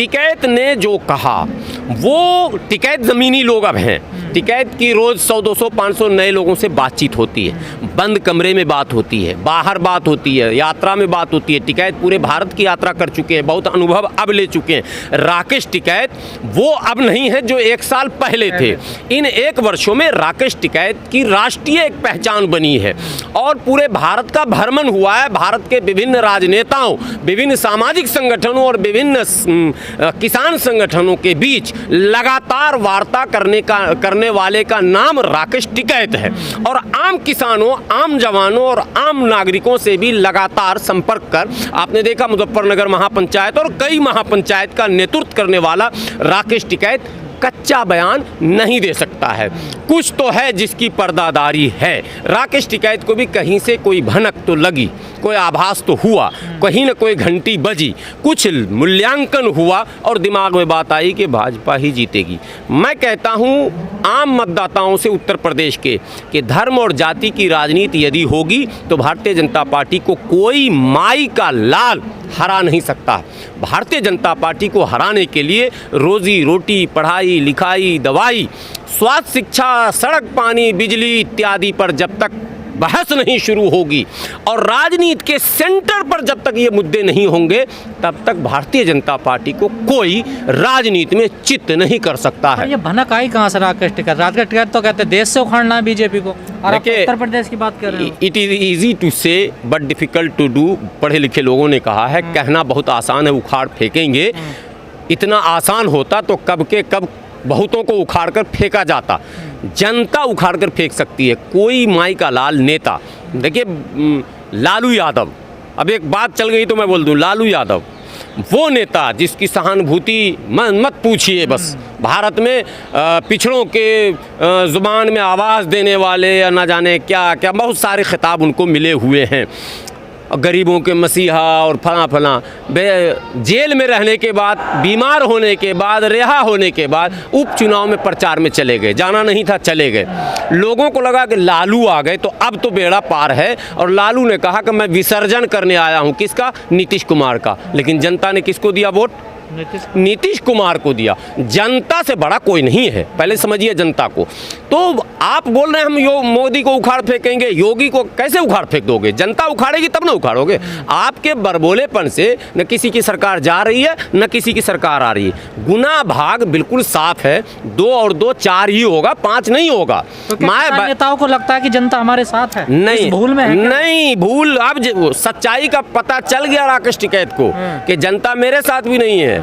टिकैत ने जो कहा वो, टिकैत ज़मीनी लोग अब हैं, टिकैत की रोज़ 100-200-500 नए लोगों से बातचीत होती है, बंद कमरे में बात होती है, बाहर बात होती है, यात्रा में बात होती है। टिकैत पूरे भारत की यात्रा कर चुके हैं, बहुत अनुभव अब ले चुके हैं। राकेश टिकैत वो अब नहीं है जो 1 साल पहले थे। इन 1 वर्षों में राकेश टिकैत की राष्ट्रीय एक पहचान बनी है और पूरे भारत का भ्रमण हुआ है। भारत के विभिन्न राजनेताओं, विभिन्न सामाजिक संगठनों और विभिन्न किसान संगठनों के बीच लगातार वार्ता करने वाले का नाम राकेश टिकैत है और आम किसानों, आम जवानों और आम नागरिकों से भी लगातार संपर्क कर, आपने देखा मुजफ्फरनगर महापंचायत और कई महापंचायत का नेतृत्व करने वाला राकेश टिकैत कच्चा बयान नहीं दे सकता है। कुछ तो है जिसकी पर्दादारी है। राकेश टिकैत को भी कहीं से कोई भनक तो लगी, कोई आभास तो हुआ, कहीं न कोई घंटी बजी, कुछ मूल्यांकन हुआ और दिमाग में बात आई कि भाजपा ही जीतेगी। मैं कहता हूँ आम मतदाताओं से उत्तर प्रदेश के कि धर्म और जाति की राजनीति यदि होगी तो भारतीय जनता पार्टी को कोई माई का लाल हरा नहीं सकता। भारतीय जनता पार्टी को हराने के लिए रोजी रोटी, पढ़ाई लिखाई, दवाई, स्वास्थ्य, शिक्षा, सड़क, पानी, बिजली इत्यादि पर जब तक बहस नहीं शुरू होगी और राजनीति के सेंटर पर जब तक ये मुद्दे नहीं होंगे तब तक भारतीय जनता पार्टी को कोई राजनीति में चित नहीं कर सकता है। ये भनक आई कहाँ से राकेश टिकैत? राकेश टिकैत तो कहते हैं देश से उखाड़ना है बीजेपी को, और आप उत्तर प्रदेश की बात कर रहे हैं। इट इज़ ईजी टू से बट डिफिकल्ट टू डू। पढ़े लिखे लोगों ने कहा है, कहना बहुत आसान है, उखाड़ फेंकेंगे। इतना आसान होता तो कब के कब बहुतों को उखाड़ कर फेंका जाता। जनता उखाड़ कर फेंक सकती है, कोई माई का लाल नेता। देखिए लालू यादव, अब एक बात चल गई तो मैं बोल दूं, लालू यादव वो नेता जिसकी सहानुभूति मत पूछिए। बस भारत में पिछड़ों के ज़ुबान में आवाज़ देने वाले या ना जाने क्या क्या बहुत सारे खिताब उनको मिले हुए हैं। गरीबों के मसीहा और फला जेल में रहने के बाद, बीमार होने के बाद, रिहा होने के बाद उपचुनाव में प्रचार में चले गए। जाना नहीं था, चले गए। लोगों को लगा कि लालू आ गए तो अब तो बेड़ा पार है और लालू ने कहा कि मैं विसर्जन करने आया हूं। किसका? नीतीश कुमार का। लेकिन जनता ने किसको दिया वोट? नीतीश कुमार को दिया। जनता से बड़ा कोई नहीं है, पहले समझिए जनता को। तो आप बोल रहे हैं हम मोदी को उखाड़ फेंकेंगे, योगी को कैसे उखाड़ फेंक दोगे? जनता उखाड़ेगी तब ना उखाड़ोगे। आपके बरबोलेपन से न किसी की सरकार जा रही है न किसी की सरकार आ रही है। गुना भाग बिल्कुल साफ है, 2 और 2 4 ही होगा, 5 नहीं होगा। तो नेताओं को लगता है कि जनता हमारे साथ है, नहीं भूल में है नहीं भूल। अब सच्चाई का पता चल गया राकेश टिकैत को कि जनता मेरे साथ भी नहीं है।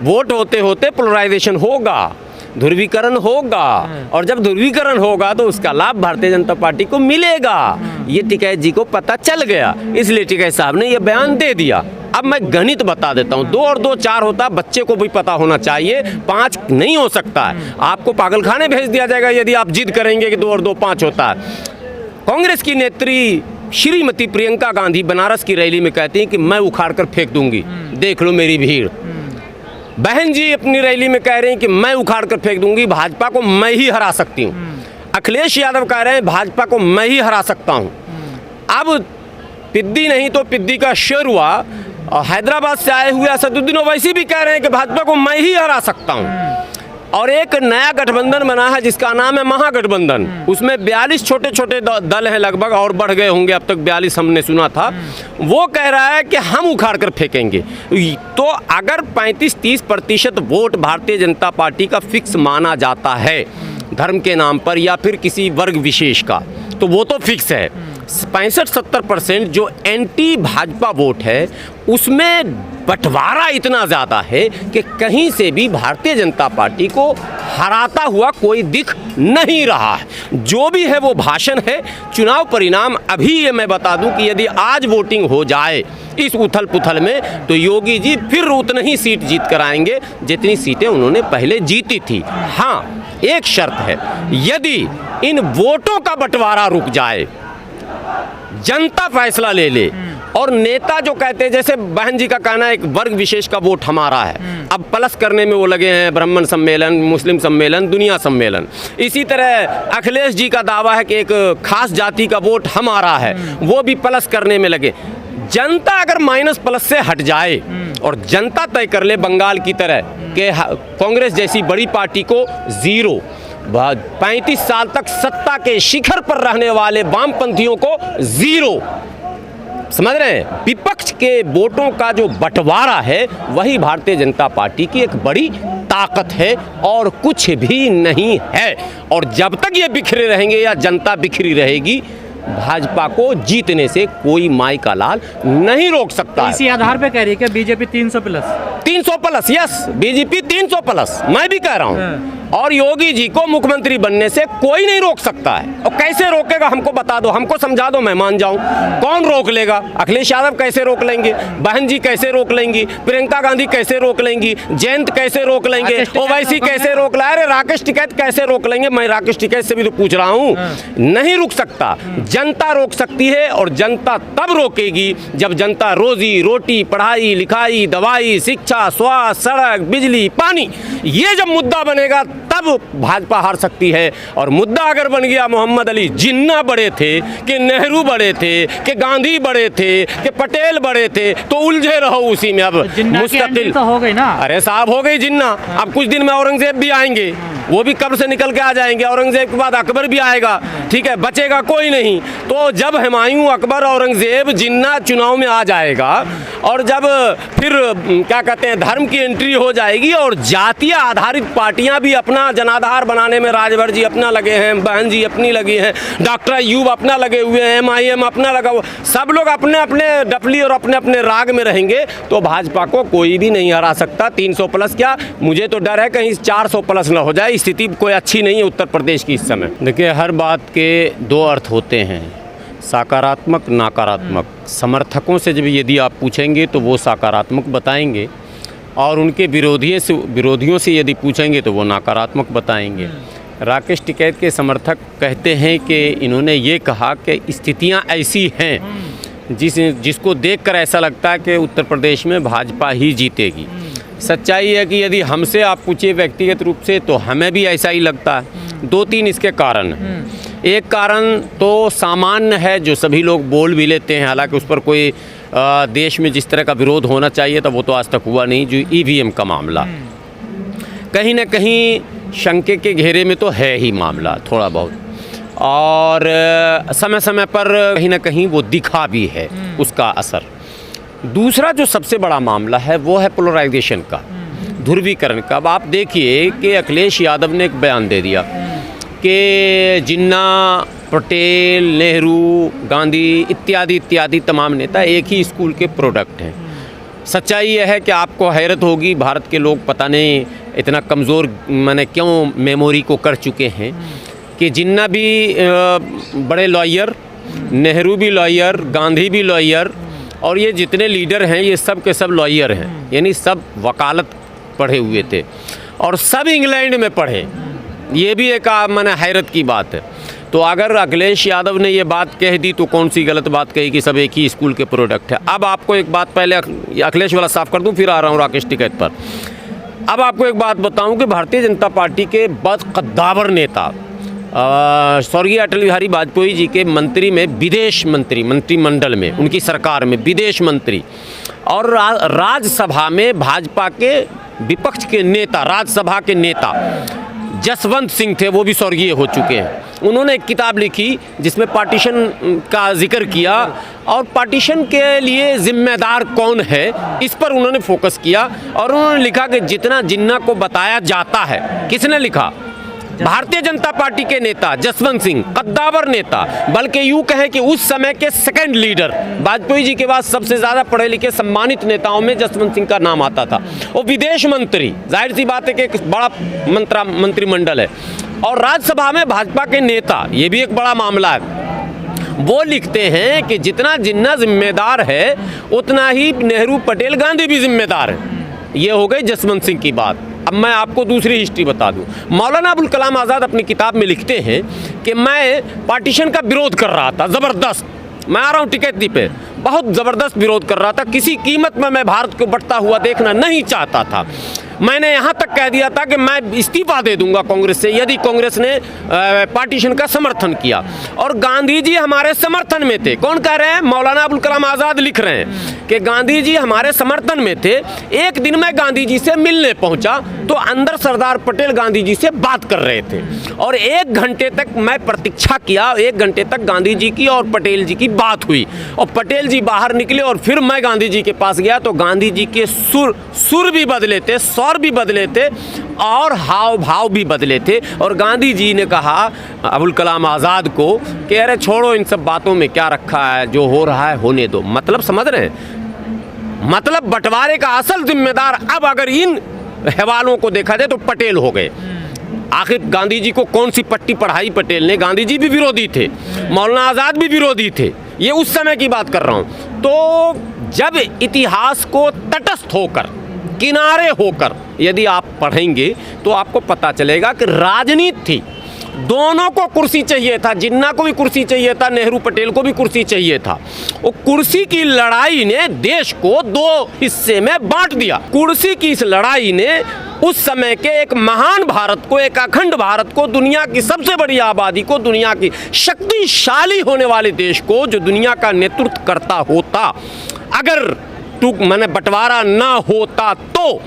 वोट होते होते पोलराइजेशन होगा, ध्रुवीकरण होगा और जब ध्रुवीकरण होगा तो उसका लाभ भारतीय जनता पार्टी को मिलेगा। ये टिकैत जी को पता चल गया, इसलिए टिकैत साहब ने ये बयान दे दिया। अब मैं गणित बता देता हूँ, 2 और 2 4 होता, बच्चे को भी पता होना चाहिए, 5 नहीं हो सकता है। आपको पागलखाने भेज दिया जाएगा यदि आप जिद करेंगे कि 2 और 2 5 होता है। कांग्रेस की नेत्री श्रीमती प्रियंका गांधी बनारस की रैली में कहती हैं कि मैं उखाड़ कर फेंक दूंगी, देख लो मेरी भीड़। बहन जी अपनी रैली में कह रहे हैं कि मैं उखाड़ कर फेंक दूंगी, भाजपा को मैं ही हरा सकती हूँ। अखिलेश यादव कह रहे हैं भाजपा को मैं ही हरा सकता हूँ। अब पिद्दी नहीं तो पिद्दी का शेर हुआ। हैदराबाद से आए हुए असदुद्दीन ओवैसी भी कह रहे हैं कि भाजपा को मैं ही हरा सकता हूँ। और एक नया गठबंधन बना है जिसका नाम है महागठबंधन। उसमें 42 छोटे छोटे दल हैं लगभग, और बढ़ गए होंगे, अब तक 42 हमने सुना था। वो कह रहा है कि हम उखाड़ कर फेंकेंगे। तो अगर 35-30% वोट भारतीय जनता पार्टी का फिक्स माना जाता है धर्म के नाम पर या फिर किसी वर्ग विशेष का, तो वो तो फिक्स है। 65-70% जो एंटी भाजपा वोट है उसमें बंटवारा इतना ज़्यादा है कि कहीं से भी भारतीय जनता पार्टी को हराता हुआ कोई दिख नहीं रहा है। जो भी है वो भाषण है। चुनाव परिणाम अभी ये मैं बता दूं कि यदि आज वोटिंग हो जाए इस उथल पुथल में तो योगी जी फिर उतनी ही सीट जीत कर आएंगे जितनी सीटें उन्होंने पहले जीती थी। हाँ, एक शर्त है, यदि इन वोटों का बंटवारा रुक जाए, जनता फैसला ले ले और नेता जो कहते हैं, जैसे बहन जी का कहना है एक वर्ग विशेष का वोट हमारा है, अब प्लस करने में वो लगे हैं, ब्राह्मण सम्मेलन, मुस्लिम सम्मेलन, दुनिया सम्मेलन। इसी तरह अखिलेश जी का दावा है कि एक खास जाति का वोट हमारा है, वो भी प्लस करने में लगे। जनता अगर माइनस प्लस से हट जाए और जनता तय कर ले बंगाल की तरह कि कांग्रेस जैसी बड़ी पार्टी को जीरो, 35 साल तक सत्ता के शिखर पर रहने वाले वामपंथियों को जीरो, समझ रहे हैं, विपक्ष के वोटों का जो बंटवारा है वही भारतीय जनता पार्टी की एक बड़ी ताकत है और कुछ भी नहीं है। और जब तक ये बिखरे रहेंगे या जनता बिखरी रहेगी, भाजपा को जीतने से कोई माई का लाल नहीं रोक सकता है। इसी आधार पे कह रही है कि BJP 300 plus 300 plus, yes, BJP 300 plus, मैं भी कह रहा हूँ। और योगी जी को मुख्यमंत्री बनने से कोई नहीं रोक सकता है। और कैसे रोकेगा हमको बता दो, हमको समझा दो, मैं मान जाऊं। कौन रोक लेगा? अखिलेश यादव कैसे रोक लेंगे? बहन जी कैसे रोक लेंगी? प्रियंका गांधी कैसे रोक लेंगी? जयंत कैसे रोक लेंगे? ओवैसी कैसे रोक ला? अरे राकेश टिकैत कैसे रोक लेंगे? मैं राकेश टिकैत से भी तो पूछ रहा हूँ। नहीं रुक सकता, जनता रोक सकती है। और जनता तब रोकेगी जब जनता रोजी रोटी, पढ़ाई लिखाई, दवाई, शिक्षा, स्वास्थ्य, सड़क, बिजली, पानी, ये जब मुद्दा बनेगा तब भाजपा हार सकती है। और मुद्दा अगर बन गया मोहम्मद अली जिन्ना बड़े थे, कि नेहरू बड़े थे, कि गांधी बड़े थे, कि पटेल बड़े थे, तो उलझे रहो उसी में। अब मुस्तकिल तो हो गई ना। अरे साहब हो गई जिन्ना। अब कुछ दिन में औरंगजेब भी आएंगे, वो भी कब्र से निकल के आ जाएंगे। औरंगजेब के बाद अकबर भी आएगा, ठीक है, बचेगा कोई नहीं। तो जब हुमायूं, अकबर, औरंगजेब, जिन्ना चुनाव में आ जाएगा और जब फिर क्या कहते हैं धर्म की एंट्री हो जाएगी और जातीय आधारित पार्टियां भी अपना जनाधार बनाने में, राजभर जी अपना लगे हैं, बहन जी अपनी लगी हैं, डॉक्टर अयूब अपना लगे हुए हैं, MIM अपना लगा हुआ, सब लोग अपने अपने डफली और अपने अपने राग में रहेंगे, तो भाजपा को कोई भी नहीं हरा सकता। 300 प्लस क्या, मुझे तो डर है कहीं 400 प्लस ना हो जाए। स्थिति कोई अच्छी नहीं है उत्तर प्रदेश की इस समय। देखिए, हर बात के दो अर्थ होते हैं, सकारात्मक, नकारात्मक। समर्थकों से जब यदि आप पूछेंगे तो वो सकारात्मक बताएंगे, और उनके विरोधियों से यदि पूछेंगे तो वो नकारात्मक बताएंगे। राकेश टिकैत के समर्थक कहते हैं कि इन्होंने ये कहा कि स्थितियां ऐसी हैं जिसको देखकर ऐसा लगता है कि उत्तर प्रदेश में भाजपा ही जीतेगी। सच्चाई है कि यदि हमसे आप पूछिए व्यक्तिगत रूप से तो हमें भी ऐसा ही लगता है। 2-3 इसके कारण हैं। एक कारण तो सामान्य है जो सभी लोग बोल भी लेते हैं, हालांकि उस पर कोई देश में जिस तरह का विरोध होना चाहिए था वो तो आज तक हुआ नहीं, जो EVM का मामला कहीं ना कहीं शंके के घेरे में तो है ही मामला थोड़ा बहुत, और समय समय पर कहीं ना कहीं वो दिखा भी है उसका असर। दूसरा जो सबसे बड़ा मामला है वो है पोलराइजेशन का, ध्रुवीकरण का। अब आप देखिए कि अखिलेश यादव ने एक बयान दे दिया कि जिन्ना, पटेल, नेहरू, गांधी इत्यादि इत्यादि तमाम नेता एक ही स्कूल के प्रोडक्ट हैं। सच्चाई यह है कि आपको हैरत होगी, भारत के लोग पता नहीं इतना कमज़ोर मैंने क्यों मेमोरी को कर चुके हैं कि जिन्ना भी बड़े लॉयर, नेहरू भी लॉयर, गांधी भी लॉयर, और ये जितने लीडर हैं ये सब के सब लॉयर हैं, यानी सब वकालत पढ़े हुए थे और सब इंग्लैंड में पढ़े। ये भी एक मैंने हैरत की बात है। तो अगर अखिलेश यादव ने ये बात कह दी तो कौन सी गलत बात कही कि सब एक ही स्कूल के प्रोडक्ट है। अब आपको एक बात, पहले अखिलेश वाला साफ कर दूं, फिर आ रहा हूँ राकेश टिकैत पर। अब आपको एक बात बताऊं कि भारतीय जनता पार्टी के बदकद्दावर नेता स्वर्गीय अटल बिहारी वाजपेयी जी के मंत्री में, विदेश मंत्री, मंत्रिमंडल में, उनकी सरकार में विदेश मंत्री, और राज्यसभा में भाजपा के विपक्ष के नेता, राज्यसभा के नेता जसवंत सिंह थे, वो भी स्वर्गीय हो चुके हैं। उन्होंने एक किताब लिखी जिसमें पार्टीशन का जिक्र किया और पार्टीशन के लिए जिम्मेदार कौन है इस पर उन्होंने फोकस किया। और उन्होंने लिखा कि जितना जिन्ना को बताया जाता है, किसने लिखा? भारतीय जनता पार्टी के नेता जसवंत सिंह, कद्दावर नेता, बल्कि यूँ कहें कि उस समय के सेकंड लीडर, वाजपेयी जी के बाद सबसे ज़्यादा पढ़े लिखे सम्मानित नेताओं में जसवंत सिंह का नाम आता था। वो विदेश मंत्री, जाहिर सी बात है कि एक बड़ा मंत्रिमंडल है, और राज्यसभा में भाजपा के नेता, ये भी एक बड़ा मामला है। वो लिखते हैं कि जितना जिन्ना जिम्मेदार है उतना ही नेहरू, पटेल, गांधी भी जिम्मेदार है। ये हो गई जसवंत सिंह की बात। अब मैं आपको दूसरी हिस्ट्री बता दूं। मौलाना अबुल कलाम आज़ाद अपनी किताब में लिखते हैं कि मैं पार्टीशन का विरोध कर रहा था, ज़बरदस्त। मैं आ रहा हूँ टिकैती पे, बहुत ज़बरदस्त विरोध कर रहा था, किसी कीमत में मैं भारत को बढ़ता हुआ देखना नहीं चाहता था। मैंने यहाँ तक कह दिया था कि मैं इस्तीफा दे दूंगा कांग्रेस से यदि कांग्रेस ने पार्टीशन का समर्थन किया। और गांधी जी हमारे समर्थन में थे। कौन कह रहे हैं? मौलाना अबुल कलाम आज़ाद लिख रहे हैं कि गांधी जी हमारे समर्थन में थे। एक दिन मैं गांधी जी से मिलने पहुंचा तो अंदर सरदार पटेल गांधी जी से बात कर रहे थे और 1 घंटे तक मैं प्रतीक्षा किया। 1 घंटे तक गांधी जी की और पटेल जी की बात हुई और पटेल जी बाहर निकले और फिर मैं गांधी जी के पास गया तो गांधी जी के सुर भी बदले थे, स्वर भी बदले थे और हाव भाव भी बदले थे। और गांधी जी ने कहा अबुल कलाम आज़ाद को कि अरे छोड़ो, इन सब बातों में क्या रखा है, जो हो रहा है होने दो। मतलब समझ रहे हैं? मतलब बंटवारे का असल जिम्मेदार अब अगर इन हवालों को देखा जाए तो पटेल हो गए। आखिर गांधी जी को कौन सी पट्टी पढ़ाई पटेल ने? गांधी जी भी विरोधी थे, मौलाना आज़ाद भी विरोधी थे। ये उस समय की बात कर रहा हूँ। तो जब इतिहास को तटस्थ होकर, किनारे होकर यदि आप पढ़ेंगे तो आपको पता चलेगा कि राजनीति थी। दोनों को कुर्सी चाहिए था, जिन्ना को भी कुर्सी चाहिए था, नेहरू पटेल को भी कुर्सी चाहिए था। वो कुर्सी की लड़ाई ने देश को 2 हिस्से में बांट दिया। कुर्सी की इस लड़ाई ने उस समय के एक महान भारत को, एक अखंड भारत को, दुनिया की सबसे बड़ी आबादी को, दुनिया की शक्तिशाली होने वाले देश को, जो दुनिया का नेतृत्व करता होता, अगर मैंने बंटवारा ना होता तो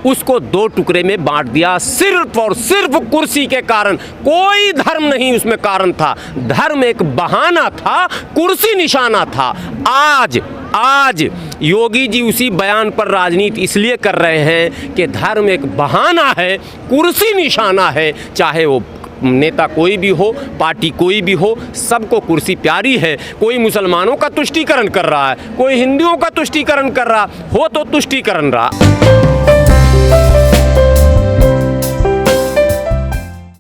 उसको 2 टुकड़े में बांट दिया सिर्फ और सिर्फ कुर्सी के कारण। कोई धर्म नहीं उसमें कारण था। धर्म एक बहाना था, कुर्सी निशाना था। आज योगी जी उसी बयान पर राजनीति इसलिए कर रहे हैं कि धर्म एक बहाना है, कुर्सी निशाना है। चाहे वो नेता कोई भी हो, पार्टी कोई भी हो, सबको कुर्सी प्यारी है। कोई मुसलमानों का तुष्टीकरण कर रहा है, कोई हिंदुओं का तुष्टीकरण कर रहा हो, तो तुष्टीकरण रहा।